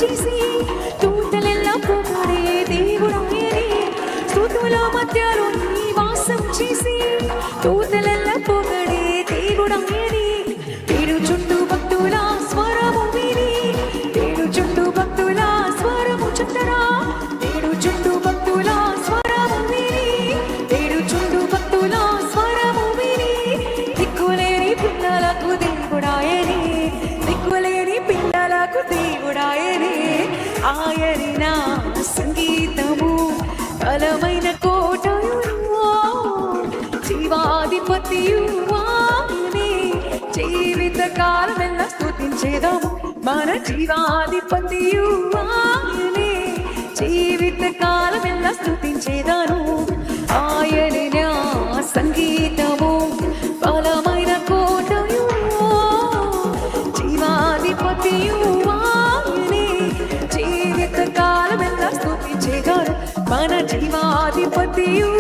చేసి దూతలెల్లా పొగడే దేవుడాయనే స్తుతుల మధ్యలో నివాసం చేసి దూతలెల్లా పొగడే దేవుడాయనే ఏడు చుట్టూ భక్తుల స్వరము విని ఏడు చుట్టూ భక్తుల స్వరము చుట్టరా ఏడు చుట్టూ భక్తుల స్వరము విని ఏడు చుట్టూ భక్తుల స్వరము విని దిక్కులేని పిల్లలకు దేవుడాయనే దిక్కులేని పిల్లలకు దేవుడాయనే ఆయనే నా సంగీతము బలమైన కోటయు జీవాధిపతియు ఆయనే జీవిత కాలమెల్లా స్తుతించేదాము మన జీవాధిపతియు ఆయనే జీవిత కాలమెల్లా స్తుతించేదాను ఆయనే నా సంగీతము బలమైన కోటయు జీవాధిపతియు ఆయనే జీవిత కాలమెల్లా స్తుతించేదాను మన జీవాధిపతియు